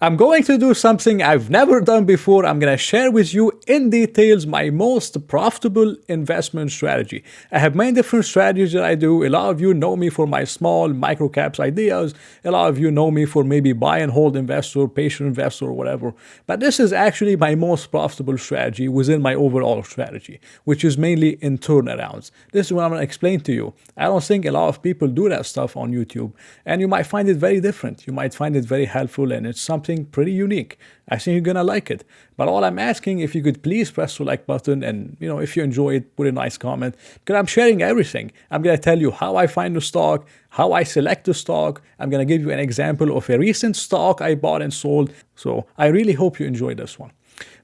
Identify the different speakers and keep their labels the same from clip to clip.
Speaker 1: I'm going to do something I've never done before. I'm going to share with you in details my most profitable investment strategy. I have many different strategies that I do. A lot of you know me for my small micro caps ideas. A lot of you know me for maybe buy and hold investor, patient investor, or whatever. But this is actually my most profitable strategy within my overall strategy, which is mainly in turnarounds. This is what I'm going to explain to you. I don't think a lot of people do that stuff on YouTube, and you might find it very different. You might find it very helpful, and it's something pretty unique. I think you're gonna like it. But all I'm asking, if you could please press the like button, and if you enjoy it, put a nice comment, because I'm sharing everything. I'm gonna tell you how I find the stock, how I select the stock. I'm gonna give you an example of a recent stock I bought and sold. So I really hope you enjoy this one.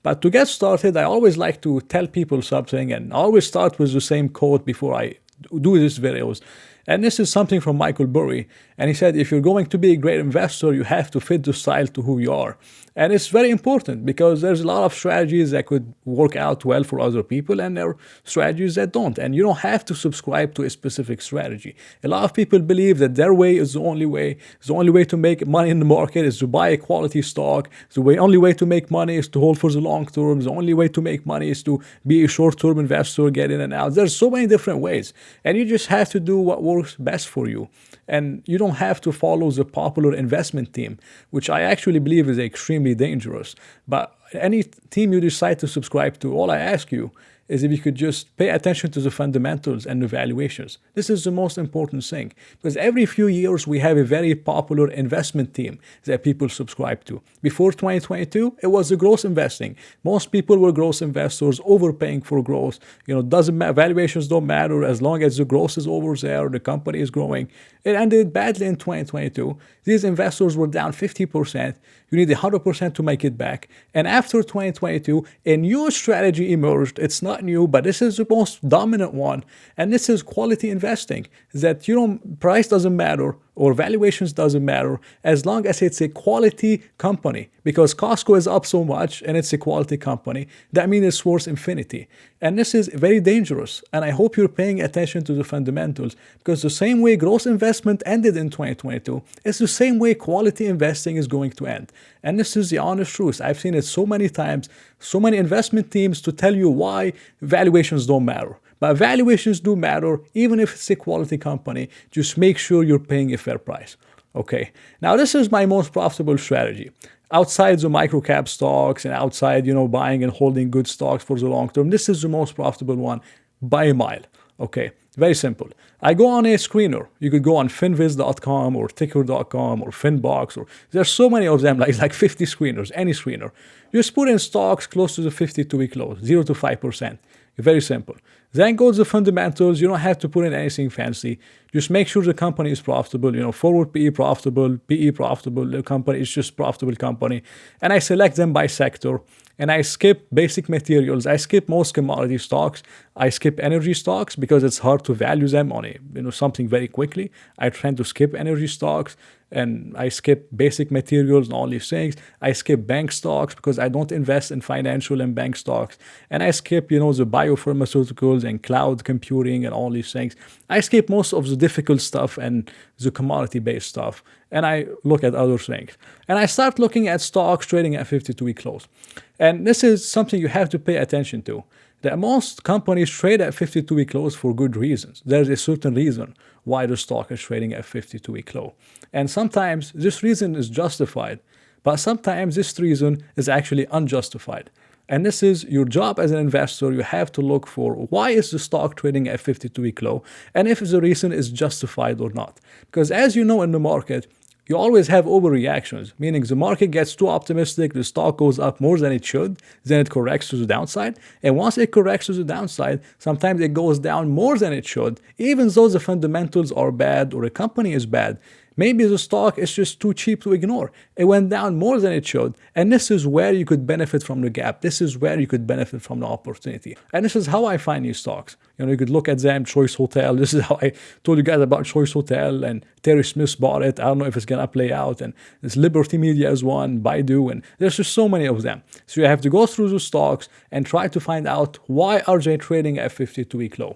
Speaker 1: But to get started, I always like to tell people something, and I always start with the same quote before I do these videos. And this is something from Michael Burry. And he said, if you're going to be a great investor, you have to fit the style to who you are. And it's very important because there's a lot of strategies that could work out well for other people, and there are strategies that don't. And you don't have to subscribe to a specific strategy. A lot of people believe that their way is the only way. The only way to make money in the market is to buy a quality stock. The only way to make money is to hold for the long term. The only way to make money is to be a short-term investor, get in and out. There's so many different ways. And you just have to do what works best for you. And you don't have to follow the popular investment team, which I actually believe is extremely dangerous. But any team you decide to subscribe to, all I ask you is if you could just pay attention to the fundamentals and the valuations. This is the most important thing, because every few years we have a very popular investment team that people subscribe to. Before 2022, it was the growth investing. Most people were growth investors, overpaying for growth. Doesn't matter, valuations don't matter as long as the growth is over there, the company is growing. It ended badly in 2022. These investors were down 50%. You need 100% to make it back. And after 2022, a new strategy emerged. It's not new, but this is the most dominant one. And this is quality investing, that price doesn't matter or valuations doesn't matter as long as it's a quality company. Because Costco is up so much and it's a quality company, that means it's worth infinity. And this is very dangerous. And I hope you're paying attention to the fundamentals, because the same way growth investment ended in 2022, it's the same way quality investing is going to end. And this is the honest truth. I've seen it so many times, so many investment teams to tell you why valuations don't matter. But valuations do matter, even if it's a quality company. Just make sure you're paying a fair price. Okay, now this is my most profitable strategy. Outside the microcap stocks and outside, buying and holding good stocks for the long term, this is the most profitable one by a mile. Okay, very simple. I go on a screener. You could go on finviz.com or ticker.com or Finbox, or there's so many of them, like 50 screeners, any screener. Just put in stocks close to the 52-week low, 0 to 5%. Very simple. Then go to the fundamentals. You don't have to put in anything fancy. Just make sure the company is profitable. Forward PE profitable, PE profitable. The company is just profitable company. And I select them by sector. And I skip basic materials. I skip most commodity stocks. I skip energy stocks because it's hard to value them on something very quickly. I tend to skip energy stocks, and I skip basic materials and all these things. I skip bank stocks because I don't invest in financial and bank stocks. And I skip, the biopharmaceuticals and cloud computing and all these things. I skip most of the difficult stuff and the commodity-based stuff. And I look at other things. And I start looking at stocks trading at 52-week close. And this is something you have to pay attention to. That most companies trade at 52-week lows for good reasons. There's a certain reason why the stock is trading at 52-week low. And sometimes this reason is justified, but sometimes this reason is actually unjustified. And this is your job as an investor. You have to look for why is the stock trading at 52-week low, and if the reason is justified or not. Because as you know, in the market, you always have overreactions, meaning the market gets too optimistic, the stock goes up more than it should, then it corrects to the downside. And once it corrects to the downside, sometimes it goes down more than it should, even though the fundamentals are bad or a company is bad. Maybe the stock is just too cheap to ignore. It went down more than it should. And this is where you could benefit from the gap. This is where you could benefit from the opportunity. And this is how I find these stocks. You could look at them, Choice Hotel. This is how I told you guys about Choice Hotel, and Terry Smith bought it. I don't know if it's going to play out. And there's Liberty Media is one, Baidu, and there's just so many of them. So you have to go through the stocks and try to find out why are they trading at 52-week low.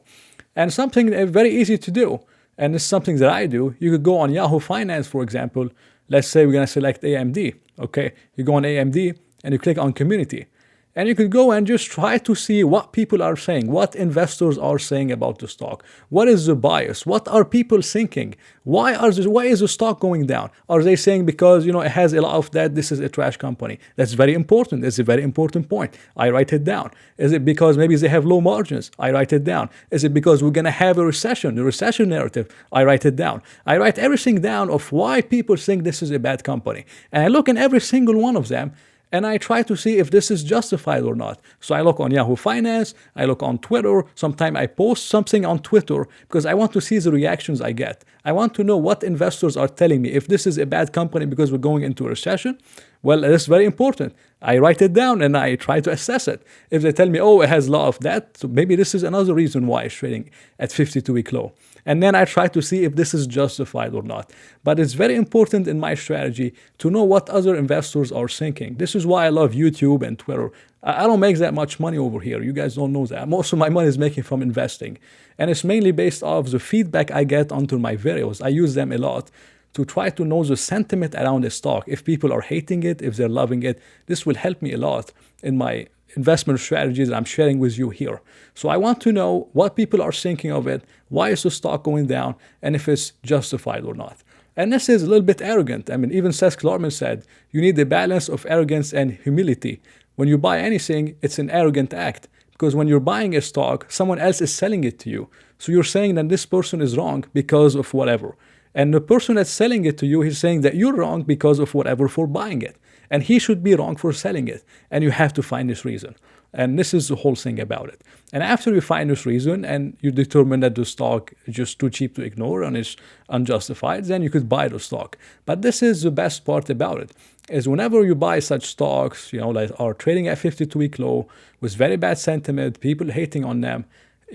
Speaker 1: And something very easy to do, and it's something that I do. You could go on Yahoo Finance, for example. Let's say we're going to select AMD. Okay, you go on AMD and you click on community. And you could go and just try to see what people are saying, what investors are saying about the stock. What is the bias? What are people thinking? Why is the stock going down? Are they saying because it has a lot of debt, this is a trash company? That's very important. It's a very important point. I write it down. Is it because maybe they have low margins? I write it down. Is it because we're gonna have a recession, the recession narrative? I write it down. I write everything down of why people think this is a bad company. And I look in every single one of them and I try to see if this is justified or not. So I look on Yahoo Finance, I look on Twitter. Sometimes I post something on Twitter because I want to see the reactions I get. I want to know what investors are telling me. If this is a bad company because we're going into a recession, well, it's very important. I write it down and I try to assess it. If they tell me, oh, it has a lot of debt, so maybe this is another reason why it's trading at 52-week low. And then I try to see if this is justified or not. But it's very important in my strategy to know what other investors are thinking. This is why I love YouTube and Twitter. I don't make that much money over here. You guys don't know that. Most of my money is making from investing. And it's mainly based off the feedback I get onto my videos. I use them a lot to try to know the sentiment around the stock. If people are hating it, if they're loving it, this will help me a lot in my investment strategies that I'm sharing with you here. So I want to know what people are thinking of it, why is the stock going down, and if it's justified or not. And this is a little bit arrogant. I mean, even Seth Klarman said, you need a balance of arrogance and humility. When you buy anything, it's an arrogant act. Because when you're buying a stock, someone else is selling it to you. So you're saying that this person is wrong because of whatever. And the person that's selling it to you, he's saying that you're wrong because of whatever for buying it. And he should be wrong for selling it. And you have to find this reason. And this is the whole thing about it. And after you find this reason and you determine that the stock is just too cheap to ignore and is unjustified, then you could buy the stock. But this is the best part about it, is whenever you buy such stocks, that are trading at 52-week low with very bad sentiment, people hating on them,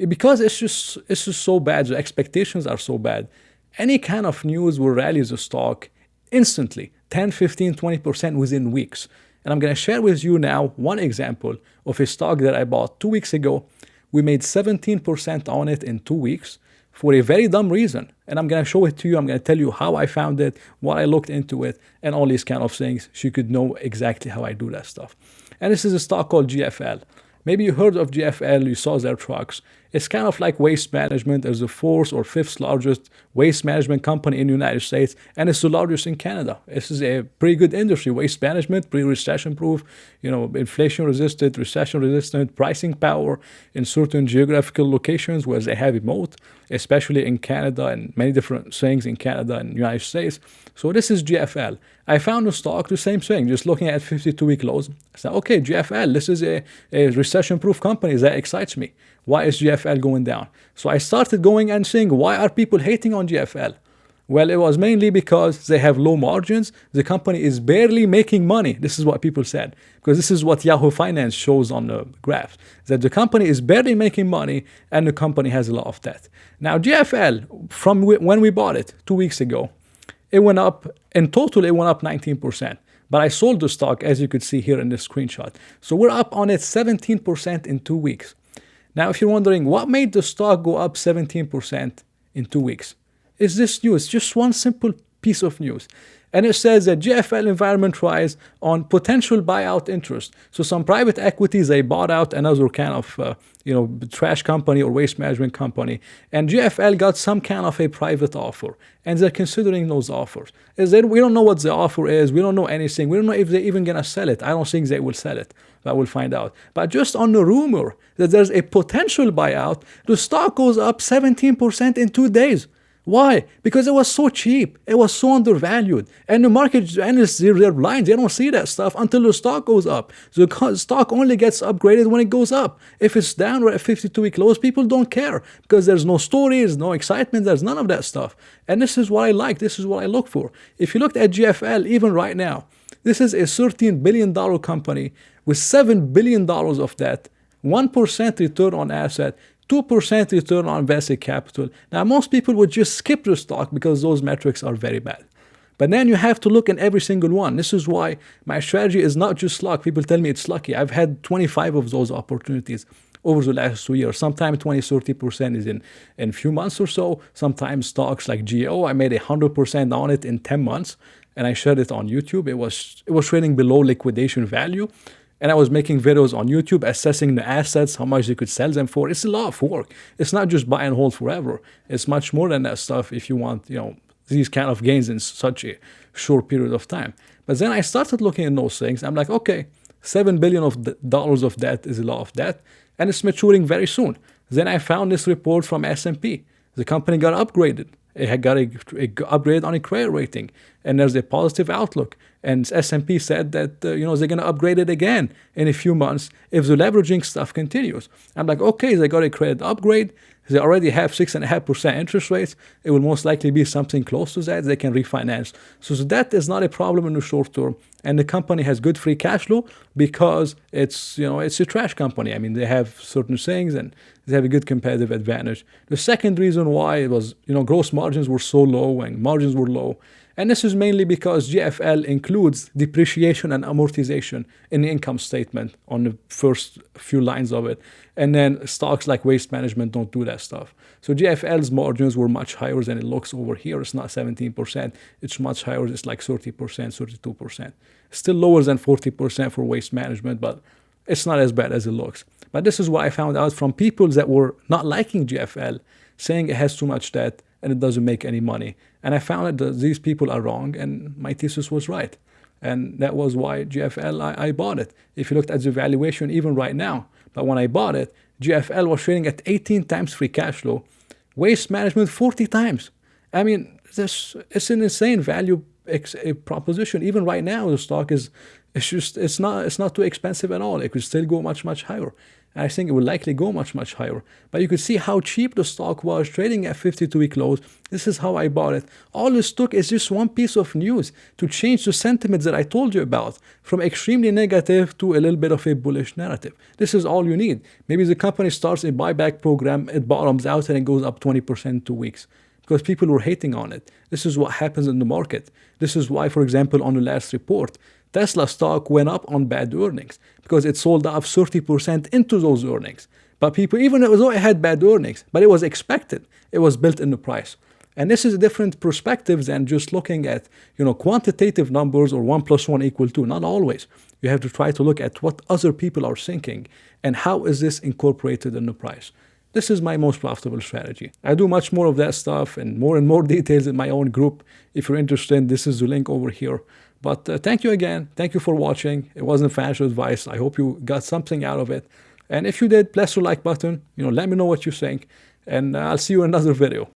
Speaker 1: because it's just so bad, the expectations are so bad, any kind of news will rally the stock instantly, 10, 15, 20% within weeks. And I'm going to share with you now one example of a stock that I bought 2 weeks ago. We made 17% on it in 2 weeks for a very dumb reason. And I'm going to show it to you. I'm going to tell you how I found it, what I looked into it, and all these kind of things so you could know exactly how I do that stuff. And this is a stock called GFL. Maybe you heard of GFL, you saw their trucks. It's kind of like Waste Management. It's the fourth or fifth largest waste management company in the United States, and it's the largest in Canada. This is a pretty good industry. Waste management, pretty recession-proof, inflation-resistant, recession-resistant, pricing power in certain geographical locations where they have a moat, especially in Canada and many different things in Canada and the United States. So this is GFL. I found the stock, the same thing, just looking at 52-week lows. I said, okay, GFL, this is a recession-proof company. That excites me. Why is GFL going down? So I started going and saying, why are people hating on GFL? Well, it was mainly because they have low margins. The company is barely making money. This is what people said, because this is what Yahoo Finance shows on the graph, that the company is barely making money and the company has a lot of debt. Now, GFL, from when we bought it 2 weeks ago, it went up, in total, it went up 19%. But I sold the stock, as you could see here in this screenshot. So we're up on it 17% in 2 weeks. Now, if you're wondering what made the stock go up 17% in 2 weeks, it's this news, just one simple piece of news. And it says that GFL Environment tries on potential buyout interest. So some private equities, they bought out another kind of, trash company or waste management company. And GFL got some kind of a private offer. And they're considering those offers. We don't know what the offer is. We don't know anything. We don't know if they're even going to sell it. I don't think they will sell it, but we'll find out. But just on the rumor that there's a potential buyout, the stock goes up 17% in 2 days. Why? Because it was so cheap. It was so undervalued. And the market analysts, they're blind. They don't see that stuff until the stock goes up. The stock only gets upgraded when it goes up. If it's down or at 52-week lows, people don't care because there's no stories, no excitement. There's none of that stuff. And this is what I like. This is what I look for. If you looked at GFL, even right now, this is a $13 billion company with $7 billion of debt, 1% return on asset, 2% return on invested capital. Now, most people would just skip the stock because those metrics are very bad. But then you have to look in every single one. This is why my strategy is not just luck. People tell me it's lucky. I've had 25 of those opportunities over the last 2 years. Sometimes 20, 30% is in a few months or so. Sometimes stocks like GEO, I made 100% on it in 10 months. and I shared it on YouTube. It was trading below liquidation value, and I was making videos on YouTube assessing the assets, how much you could sell them for. It's a lot of work. It's not just buy and hold forever. It's much more than that stuff if you want, these kind of gains in such a short period of time. But then I started looking at those things. I'm like, okay, $7 billion of debt is a lot of debt, and it's maturing very soon. Then I found this report from S&P. The company got upgraded. It had got a upgrade on a credit rating, and there's a positive outlook. And S&P said that they're going to upgrade it again in a few months if the leveraging stuff continues. I'm like, okay, they got a credit upgrade. They already have 6.5% interest rates. It will most likely be something close to that. They can refinance. So that is not a problem in the short term. And the company has good free cash flow because it's a trash company. I mean, they have certain things and they have a good competitive advantage. The second reason why it was, gross margins were so low and margins were low. And this is mainly because GFL includes depreciation and amortization in the income statement on the first few lines of it. And then stocks like Waste Management don't do that stuff. So GFL's margins were much higher than it looks over here. It's not 17%. It's much higher. It's like 30%, 32%. Still lower than 40% for Waste Management, but it's not as bad as it looks. But this is what I found out from people that were not liking GFL, saying it has too much debt and it doesn't make any money. And I found out that these people are wrong and my thesis was right. And that was why GFL, I bought it. If you looked at the valuation, even right now, but when I bought it, GFL was trading at 18 times free cash flow, Waste Management 40 times. I mean, it's an insane value proposition. Even right now, the stock it's not too expensive at all. It could still go much, much higher. And I think it will likely go much, much higher. But you could see how cheap the stock was trading at 52-week lows. This is how I bought it. All this took is just one piece of news to change the sentiment that I told you about from extremely negative to a little bit of a bullish narrative. This is all you need. Maybe the company starts a buyback program, it bottoms out and it goes up 20% in 2 weeks because people were hating on it. This is what happens in the market. This is why, for example, on the last report, Tesla stock went up on bad earnings because it sold off 30% into those earnings. But people, even though it had bad earnings, but it was expected, it was built in the price. And this is a different perspective than just looking at, quantitative numbers or 1 + 1 = 2. Not always. You have to try to look at what other people are thinking and how is this incorporated in the price. This is my most profitable strategy. I do much more of that stuff and more details in my own group. If you're interested, this is the link over here. But thank you again. Thank you for watching. It wasn't financial advice. I hope you got something out of it. And if you did, press the like button. Let me know what you think. And I'll see you in another video.